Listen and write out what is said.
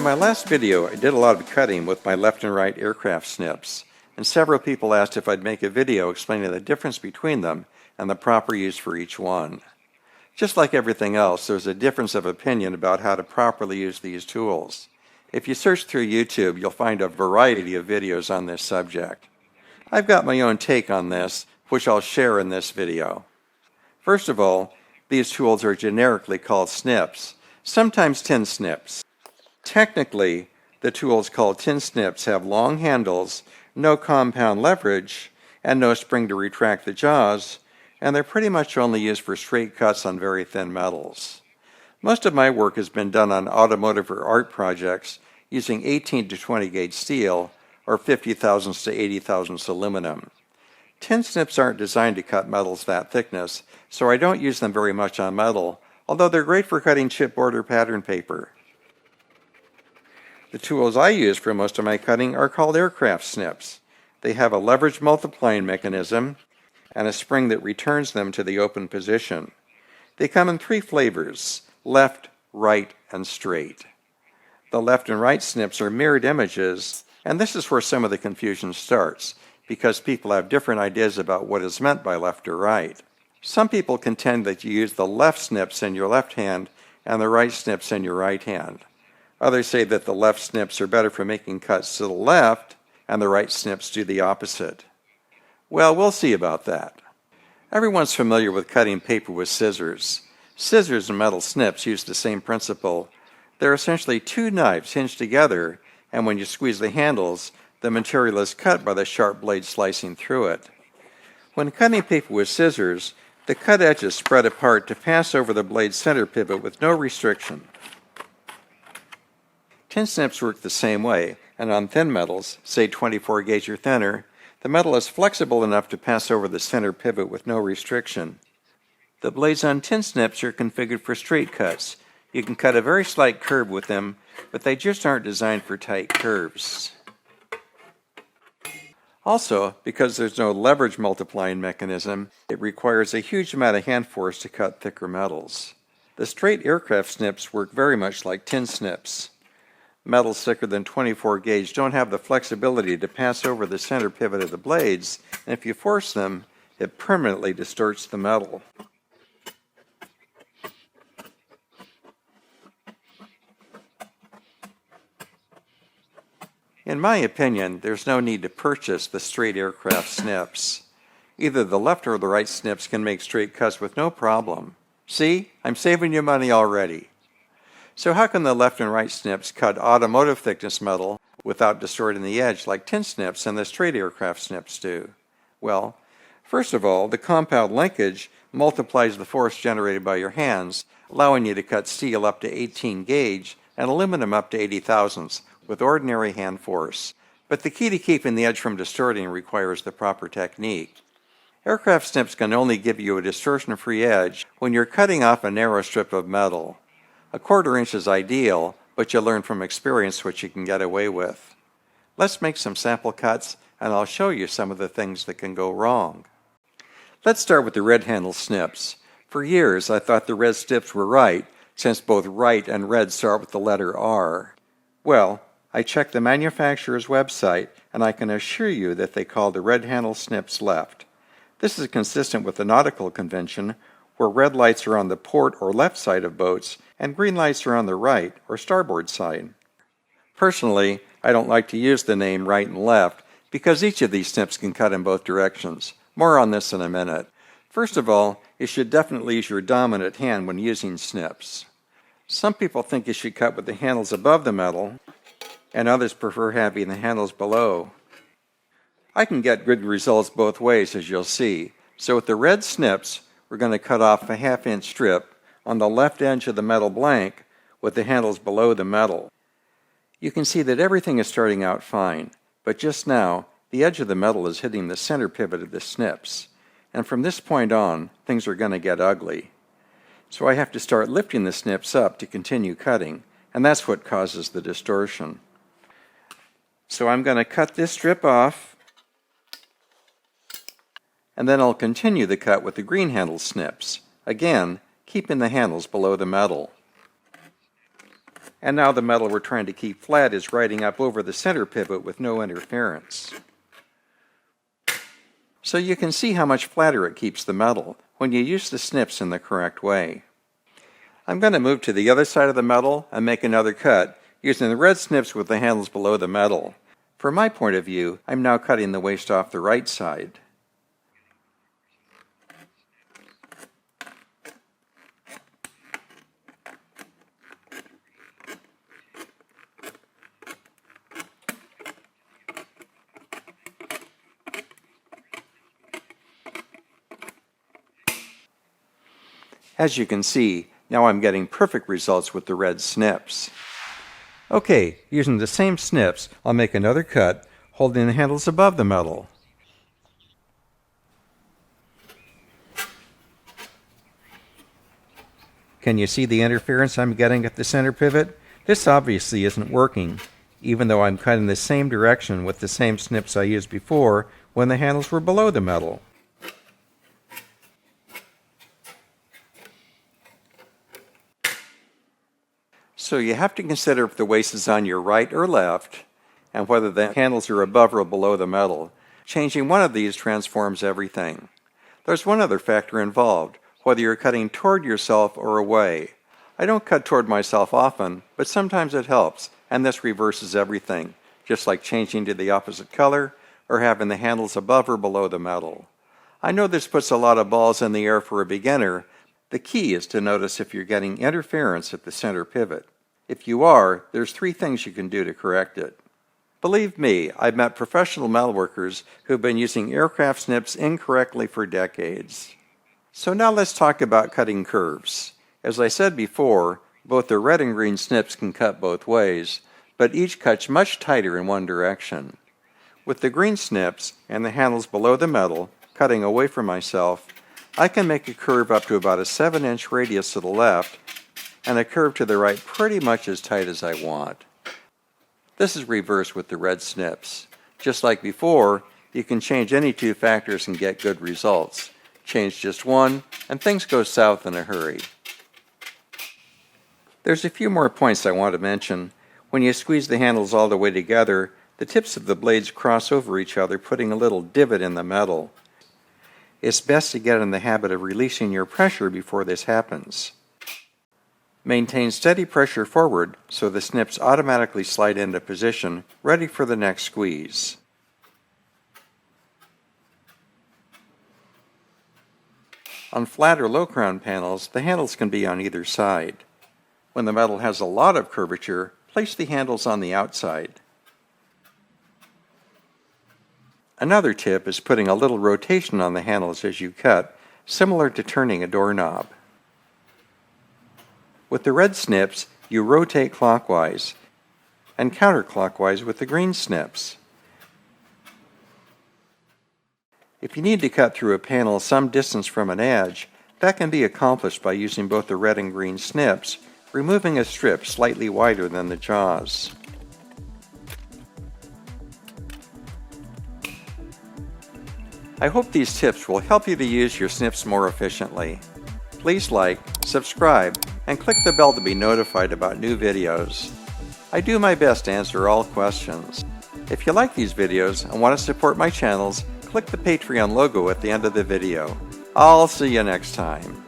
my last video, I did a lot of cutting with my left and right aircraft snips, and several people asked if I'd make a video explaining the difference between them and the proper use for each one. Just like everything else, there's a difference of opinion about how to properly use these tools. If you search through YouTube, you'll find a variety of videos on this subject. I've got my own take on this, which I'll share in this video. First of all, these tools are generically called snips, sometimes tin snips. Technically, the tools called tin snips have long handles, no compound leverage, and no spring to retract the jaws, and they're pretty much only used for straight cuts on very thin metals. Most of my work has been done on automotive or art projects using 18 to 20 gauge steel or 50 thousandths to 80 thousandths aluminum. Tin snips aren't designed to cut metals that thickness, so I don't use them very much on metal, although they're great for cutting chipboard or pattern paper. The tools I use for most of my cutting are called aircraft snips. They have a leverage multiplying mechanism and a spring that returns them to the open position. They come in 3 flavors: left, right, and straight. The left and right snips are mirrored images, and this is where some of the confusion starts, because people have different ideas about what is meant by left or right. Some people contend that you use the left snips in your left hand and the right snips in your right hand. Others say that the left snips are better for making cuts to the left, and the right snips do the opposite. Well, we'll see about that. Everyone's familiar with cutting paper with scissors. Scissors and metal snips use the same principle. They're essentially 2 knives hinged together, and when you squeeze the handles, the material is cut by the sharp blade slicing through it. When cutting paper with scissors, the cut edges spread apart to pass over the blade's center pivot with no restriction. Tin snips work the same way, and on thin metals, say 24 gauge or thinner, the metal is flexible enough to pass over the center pivot with no restriction. The blades on tin snips are configured for straight cuts. You can cut a very slight curve with them, but they just aren't designed for tight curves. Also, because there's no leverage multiplying mechanism, it requires a huge amount of hand force to cut thicker metals. The straight aircraft snips work very much like tin snips. Metals thicker than 24 gauge don't have the flexibility to pass over the center pivot of the blades, and if you force them, it permanently distorts the metal. In my opinion, there's no need to purchase the straight aircraft snips. Either the left or the right snips can make straight cuts with no problem. See, I'm saving you money already. So how can the left and right snips cut automotive thickness metal without distorting the edge like tin snips and the straight aircraft snips do? Well, first of all, the compound linkage multiplies the force generated by your hands, allowing you to cut steel up to 18 gauge and aluminum up to 80 thousandths with ordinary hand force. But the key to keeping the edge from distorting requires the proper technique. Aircraft snips can only give you a distortion-free edge when you're cutting off a narrow strip of metal. A 1/4 inch is ideal, but you'll learn from experience what you can get away with. Let's make some sample cuts, and I'll show you some of the things that can go wrong. Let's start with the red handle snips. For years, I thought the red snips were right, since both right and red start with the letter R. Well, I checked the manufacturer's website, and I can assure you that they call the red handle snips left. This is consistent with the nautical convention, where red lights are on the port or left side of boats, and green lights are on the right or starboard side. Personally, I don't like to use the name right and left because each of these snips can cut in both directions. More on this in a minute. First of all, you should definitely use your dominant hand when using snips. Some people think you should cut with the handles above the metal, and others prefer having the handles below. I can get good results both ways, as you'll see. So with the red snips, we're going to cut off a 1/2 inch strip on the left edge of the metal blank with the handles below the metal. You can see that everything is starting out fine, but just now the edge of the metal is hitting the center pivot of the snips, and from this point on things are going to get ugly. So I have to start lifting the snips up to continue cutting, and that's what causes the distortion. So I'm going to cut this strip off, and then I'll continue the cut with the green handle snips, again keeping the handles below the metal. And now the metal we're trying to keep flat is riding up over the center pivot with no interference. So you can see how much flatter it keeps the metal when you use the snips in the correct way. I'm going to move to the other side of the metal and make another cut using the red snips with the handles below the metal. From my point of view, I'm now cutting the waste off the right side. As you can see, now I'm getting perfect results with the red snips. Okay, using the same snips, I'll make another cut, holding the handles above the metal. Can you see the interference I'm getting at the center pivot? This obviously isn't working, even though I'm cutting the same direction with the same snips I used before when the handles were below the metal. So you have to consider if the waste is on your right or left, and whether the handles are above or below the metal. Changing one of these transforms everything. There's one other factor involved, whether you're cutting toward yourself or away. I don't cut toward myself often, but sometimes it helps, and this reverses everything, just like changing to the opposite color or having the handles above or below the metal. I know this puts a lot of balls in the air for a beginner. The key is to notice if you're getting interference at the center pivot. If you are, there's 3 things you can do to correct it. Believe me, I've met professional metalworkers who've been using aircraft snips incorrectly for decades. So now let's talk about cutting curves. As I said before, both the red and green snips can cut both ways, but each cuts much tighter in one direction. With the green snips and the handles below the metal, cutting away from myself, I can make a curve up to about a 7-inch radius to the left and a curve to the right pretty much as tight as I want. This is reversed with the red snips. Just like before, you can change any 2 factors and get good results. Change just one, and things go south in a hurry. There's a few more points I want to mention. When you squeeze the handles all the way together, the tips of the blades cross over each other, putting a little divot in the metal. It's best to get in the habit of releasing your pressure before this happens. Maintain steady pressure forward so the snips automatically slide into position, ready for the next squeeze. On flat or low crown panels, the handles can be on either side. When the metal has a lot of curvature, place the handles on the outside. Another tip is putting a little rotation on the handles as you cut, similar to turning a doorknob. With the red snips, you rotate clockwise and counterclockwise with the green snips. If you need to cut through a panel some distance from an edge, that can be accomplished by using both the red and green snips, removing a strip slightly wider than the jaws. I hope these tips will help you to use your snips more efficiently. Please like, subscribe, and click the bell to be notified about new videos. I do my best to answer all questions. If you like these videos and want to support my channels, click the Patreon logo at the end of the video. I'll see you next time.